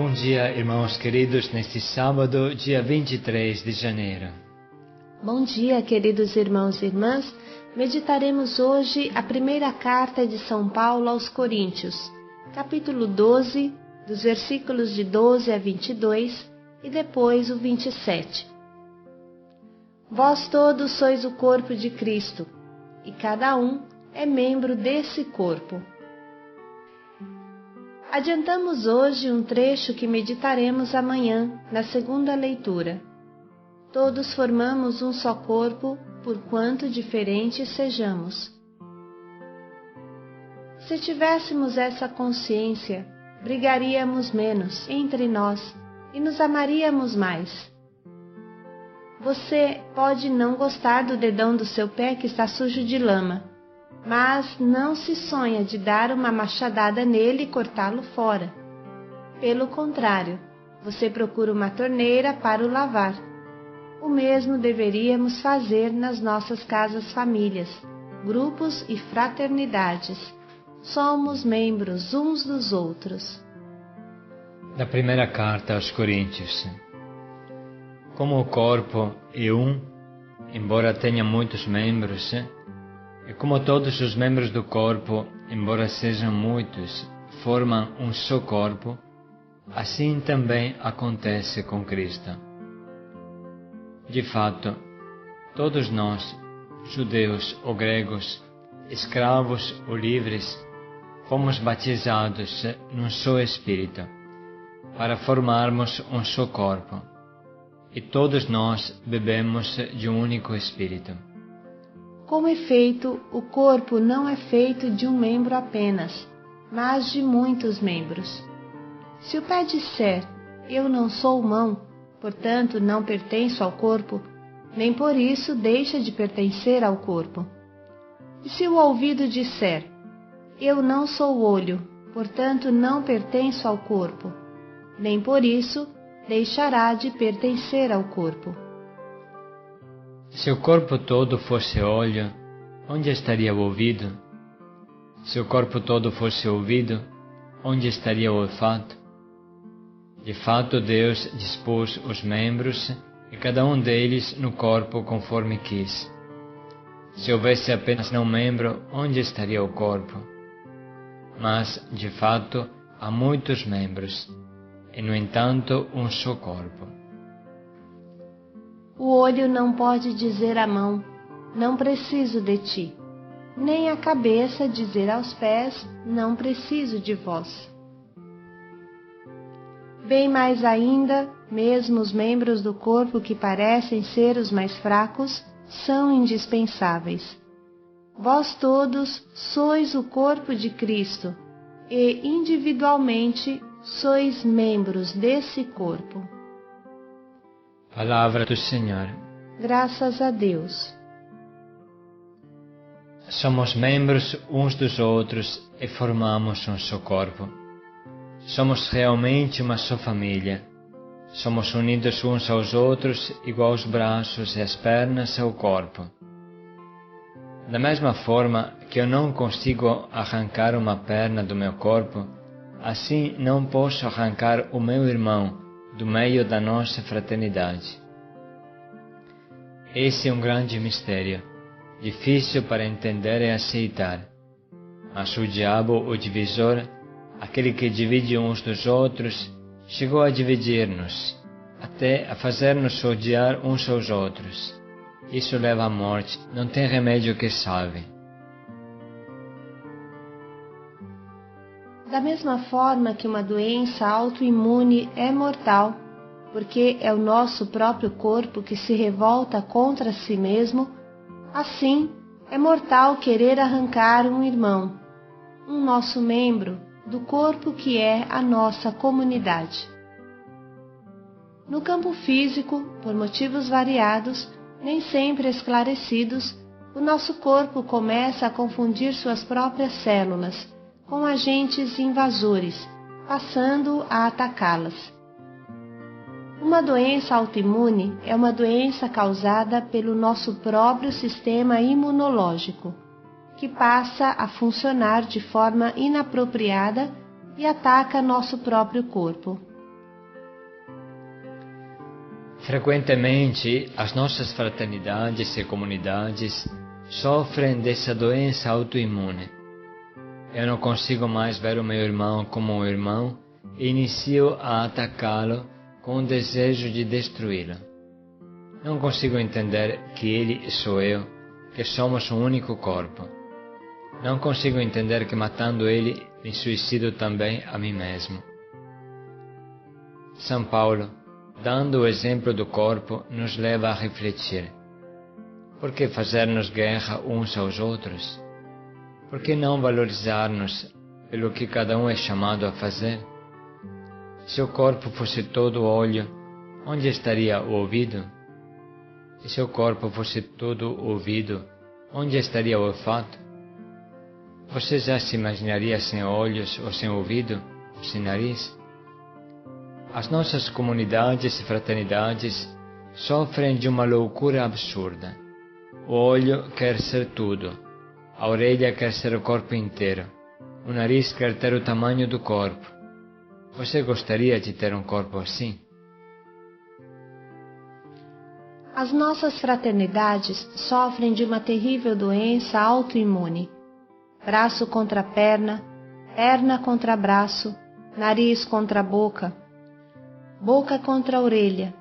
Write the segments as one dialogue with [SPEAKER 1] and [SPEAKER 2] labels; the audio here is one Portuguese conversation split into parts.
[SPEAKER 1] Bom dia, irmãos queridos, neste sábado, dia 23 de janeiro.
[SPEAKER 2] Bom dia, queridos irmãos e irmãs. Meditaremos hoje a primeira carta de São Paulo aos Coríntios, capítulo 12, dos versículos de 12 a 22 e depois o 27. Vós todos sois o corpo de Cristo, e cada um é membro desse corpo. Adiantamos hoje um trecho que meditaremos amanhã, na segunda leitura. Todos formamos um só corpo, por quanto diferentes sejamos. Se tivéssemos essa consciência, brigaríamos menos entre nós e nos amaríamos mais. Você pode não gostar do dedão do seu pé que está sujo de lama, mas não se sonha de dar uma machadada nele e cortá-lo fora. Pelo contrário, você procura uma torneira para o lavar. O mesmo deveríamos fazer nas nossas casas-famílias, grupos e fraternidades. Somos membros uns dos outros.
[SPEAKER 1] Da primeira carta aos Coríntios. Como o corpo é um, embora tenha muitos membros, e como todos os membros do corpo, embora sejam muitos, formam um só corpo, assim também acontece com Cristo. De fato, todos nós, judeus ou gregos, escravos ou livres, fomos batizados num só Espírito, para formarmos um só corpo, e todos nós bebemos de um único Espírito.
[SPEAKER 2] Com efeito, o corpo não é feito de um membro apenas, mas de muitos membros. Se o pé disser, eu não sou mão, portanto não pertenço ao corpo, nem por isso deixa de pertencer ao corpo. E se o ouvido disser, eu não sou olho, portanto não pertenço ao corpo, nem por isso deixará de pertencer ao corpo.
[SPEAKER 1] Se o corpo todo fosse olho, onde estaria o ouvido? Se o corpo todo fosse ouvido, onde estaria o olfato? De fato, Deus dispôs os membros, e cada um deles no corpo conforme quis. Se houvesse apenas um membro, onde estaria o corpo? Mas, de fato, há muitos membros, e no entanto um só corpo.
[SPEAKER 2] O olho não pode dizer à mão, não preciso de ti, nem a cabeça dizer aos pés, não preciso de vós. Bem mais ainda, mesmo os membros do corpo que parecem ser os mais fracos, são indispensáveis. Vós todos sois o corpo de Cristo, e individualmente sois membros desse corpo.
[SPEAKER 1] Palavra do Senhor.
[SPEAKER 2] Graças a Deus.
[SPEAKER 1] Somos membros uns dos outros e formamos um só corpo. Somos realmente uma só família. Somos unidos uns aos outros, igual os braços e as pernas ao corpo. Da mesma forma que eu não consigo arrancar uma perna do meu corpo, assim não posso arrancar o meu irmão do meio da nossa fraternidade. Esse é um grande mistério, difícil para entender e aceitar. Mas o diabo, o divisor, aquele que divide uns dos outros, chegou a dividir-nos, até a fazer-nos odiar uns aos outros. Isso leva à morte, não tem remédio que salve.
[SPEAKER 2] Da mesma forma que uma doença autoimune é mortal, porque é o nosso próprio corpo que se revolta contra si mesmo, assim é mortal querer arrancar um irmão, um nosso membro, do corpo que é a nossa comunidade. No campo físico, por motivos variados, nem sempre esclarecidos, o nosso corpo começa a confundir suas próprias células com agentes invasores, passando a atacá-las. Uma doença autoimune é uma doença causada pelo nosso próprio sistema imunológico, que passa a funcionar de forma inapropriada e ataca nosso próprio corpo.
[SPEAKER 1] Frequentemente, as nossas fraternidades e comunidades sofrem dessa doença autoimune. Eu não consigo mais ver o meu irmão como um irmão e inicio a atacá-lo com o desejo de destruí-lo. Não consigo entender que ele sou eu, que somos um único corpo. Não consigo entender que matando ele, me suicido também a mim mesmo. São Paulo, dando o exemplo do corpo, nos leva a refletir. Por que fazer-nos guerra uns aos outros? Por que não valorizar-nos pelo que cada um é chamado a fazer? Se o corpo fosse todo olho, onde estaria o ouvido? E se o corpo fosse todo ouvido, onde estaria o olfato? Você já se imaginaria sem olhos ou sem ouvido, ou sem nariz? As nossas comunidades e fraternidades sofrem de uma loucura absurda. O olho quer ser tudo, a orelha quer ser o corpo inteiro, o nariz quer ter o tamanho do corpo. Você gostaria de ter um corpo assim?
[SPEAKER 2] As nossas fraternidades sofrem de uma terrível doença autoimune. Braço contra perna, perna contra braço, nariz contra boca, boca contra orelha,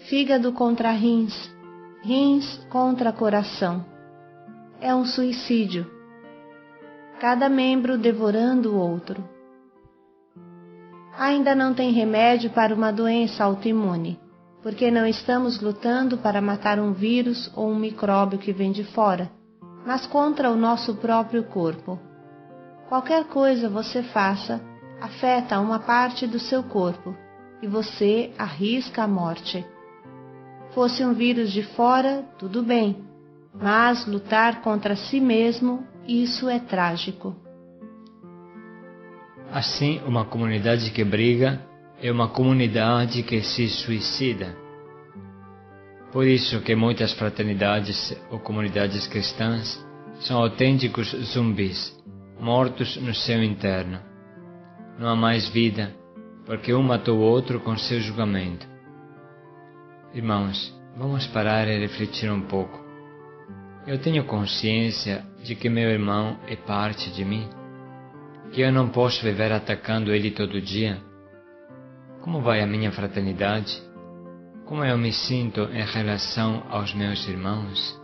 [SPEAKER 2] fígado contra rins, rins contra coração. É um suicídio. Cada membro devorando o outro. Ainda não tem remédio para uma doença autoimune, porque não estamos lutando para matar um vírus ou um micróbio que vem de fora, mas contra o nosso próprio corpo. Qualquer coisa você faça afeta uma parte do seu corpo e você arrisca a morte. Fosse um vírus de fora, tudo bem, mas lutar contra si mesmo, isso é trágico.
[SPEAKER 1] Assim, uma comunidade que briga é uma comunidade que se suicida. Por isso que muitas fraternidades ou comunidades cristãs são autênticos zumbis, mortos no seu interno. Não há mais vida, porque um matou o outro com seu julgamento. Irmãos, vamos parar e refletir um pouco. Eu tenho consciência de que meu irmão é parte de mim, que eu não posso viver atacando ele todo dia. Como vai a minha fraternidade? Como eu me sinto em relação aos meus irmãos?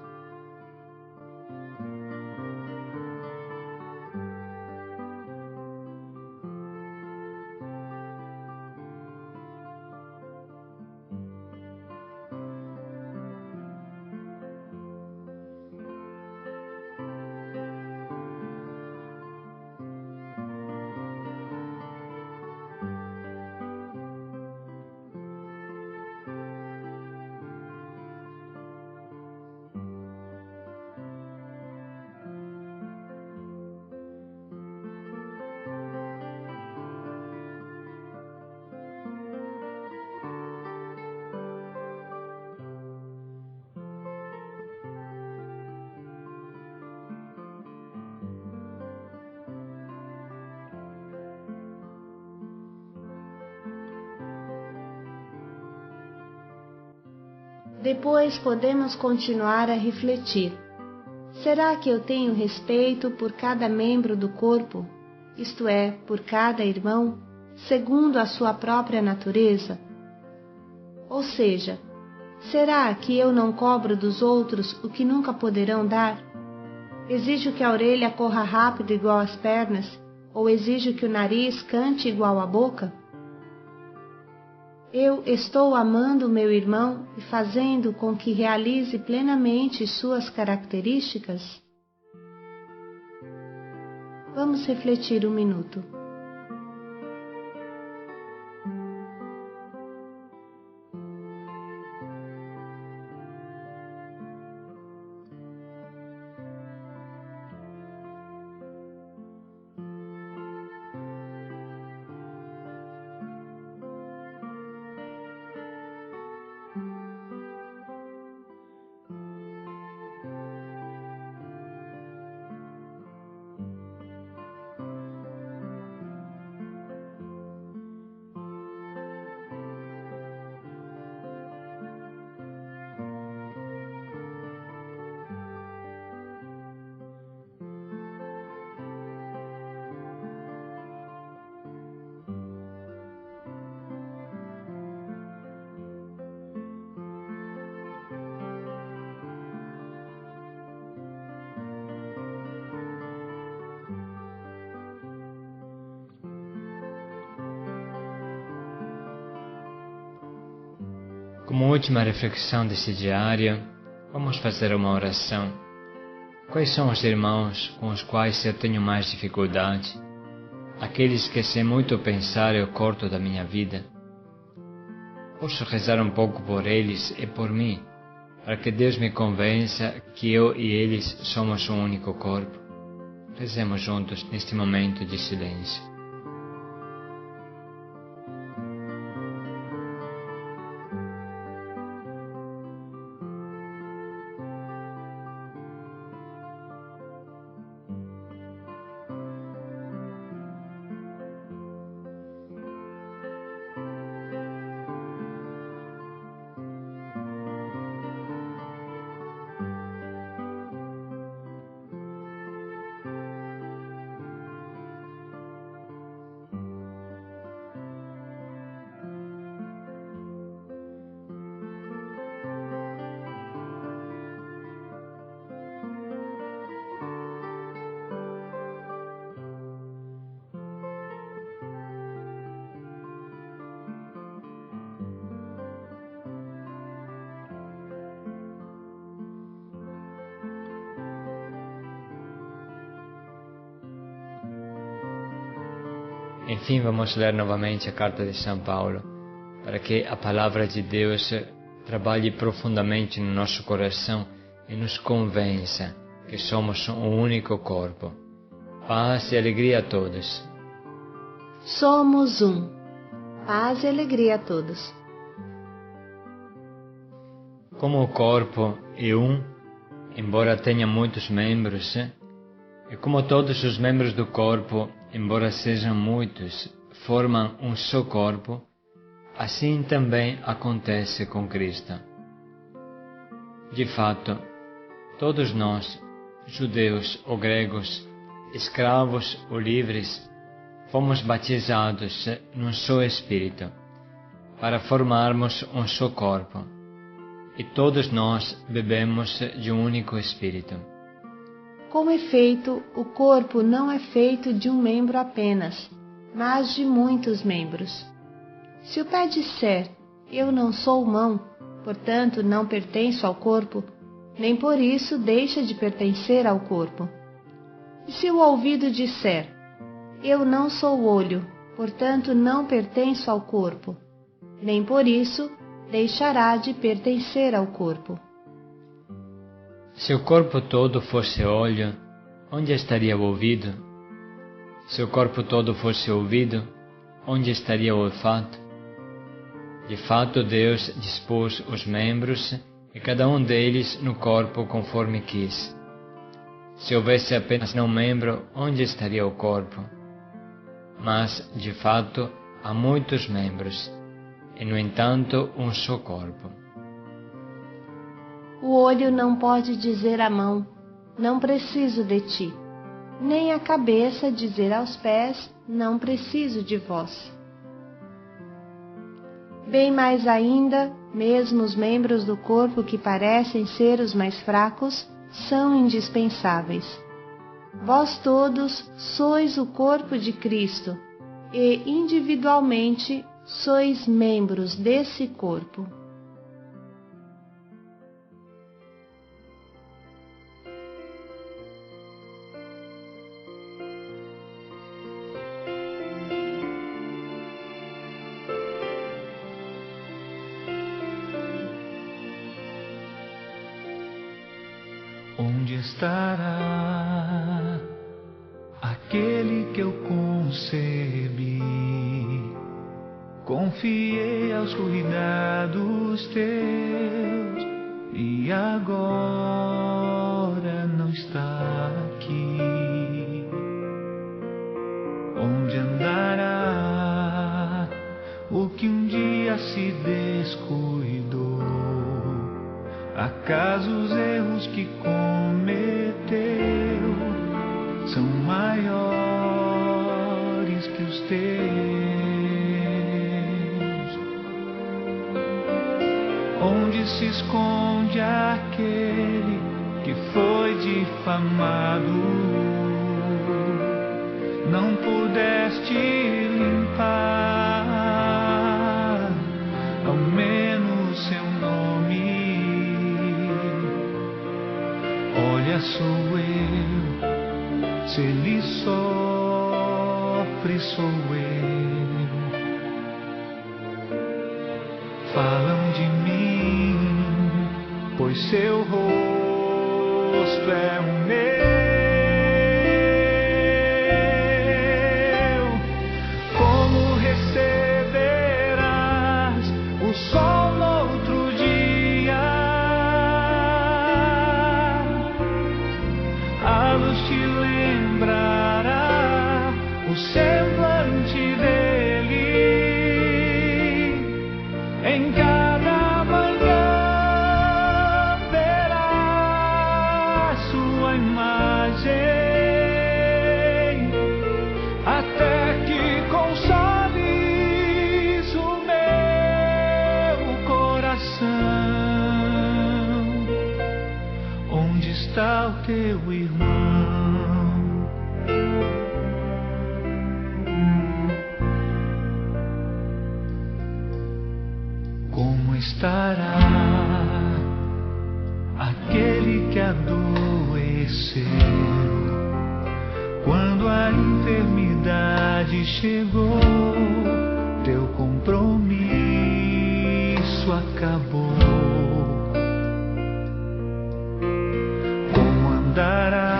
[SPEAKER 2] Depois podemos continuar a refletir. Será que eu tenho respeito por cada membro do corpo, isto é, por cada irmão, segundo a sua própria natureza? Ou seja, será que eu não cobro dos outros o que nunca poderão dar? Exijo que a orelha corra rápido igual às pernas, ou exijo que o nariz cante igual à boca? Eu estou amando o meu irmão e fazendo com que realize plenamente suas características? Vamos refletir um minuto.
[SPEAKER 1] Como última reflexão desse diário, vamos fazer uma oração. Quais são os irmãos com os quais eu tenho mais dificuldade? Aqueles que sem muito pensar eu corto da minha vida? Posso rezar um pouco por eles e por mim, para que Deus me convença que eu e eles somos um único corpo? Rezemos juntos neste momento de silêncio. Enfim, vamos ler novamente a carta de São Paulo, para que a palavra de Deus trabalhe profundamente no nosso coração e nos convença que somos um único corpo. Paz e alegria a todos.
[SPEAKER 2] Somos um. Paz e alegria a todos.
[SPEAKER 1] Como o corpo é um, embora tenha muitos membros, e como todos os membros do corpo, embora sejam muitos, formam um só corpo, assim também acontece com Cristo. De fato, todos nós, judeus ou gregos, escravos ou livres, fomos batizados num só Espírito, para formarmos um só corpo, e todos nós bebemos de um único Espírito.
[SPEAKER 2] Com efeito, o corpo não é feito de um membro apenas, mas de muitos membros. Se o pé disser, eu não sou mão, portanto não pertenço ao corpo, nem por isso deixa de pertencer ao corpo. E se o ouvido disser, eu não sou olho, portanto não pertenço ao corpo, nem por isso deixará de pertencer ao corpo.
[SPEAKER 1] Se o corpo todo fosse olho, onde estaria o ouvido? Se o corpo todo fosse ouvido, onde estaria o olfato? De fato, Deus dispôs os membros e cada um deles no corpo conforme quis. Se houvesse apenas um membro, onde estaria o corpo? Mas, de fato, há muitos membros, e no entanto um só corpo.
[SPEAKER 2] O olho não pode dizer à mão, não preciso de ti, nem a cabeça dizer aos pés, não preciso de vós. Bem mais ainda, mesmo os membros do corpo que parecem ser os mais fracos, são indispensáveis. Vós todos sois o corpo de Cristo, e individualmente sois membros desse corpo.
[SPEAKER 3] Onde estará aquele que eu concebi? Confiei aos cuidados teus e agora não está aqui. Onde andará o que um dia se descuidou? Acaso os erros que cometeu são maiores que os teus? Onde se esconde aquele que foi difamado? Não pudeste limpar ao menos seu mulher sou eu, se ele sofre sou eu. Falam de mim, pois seu rosto é o meu. Como receberás o sol no outro dia? A luz te lembrará o semblante dele. Em cada manhã verás sua imagem, até que consoles o meu coração. Onde está o teu irmão? Como estará aquele que adoeceu quando a enfermidade chegou? Teu compromisso acabou. Como andará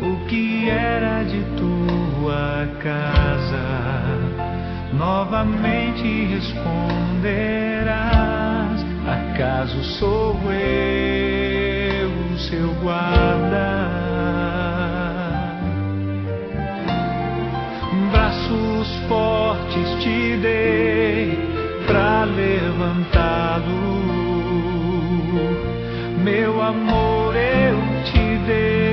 [SPEAKER 3] o que era de tua casa? Novamente responderás: acaso sou eu, seu guarda? Braços fortes te dei pra levantá-lo, meu amor eu te dei.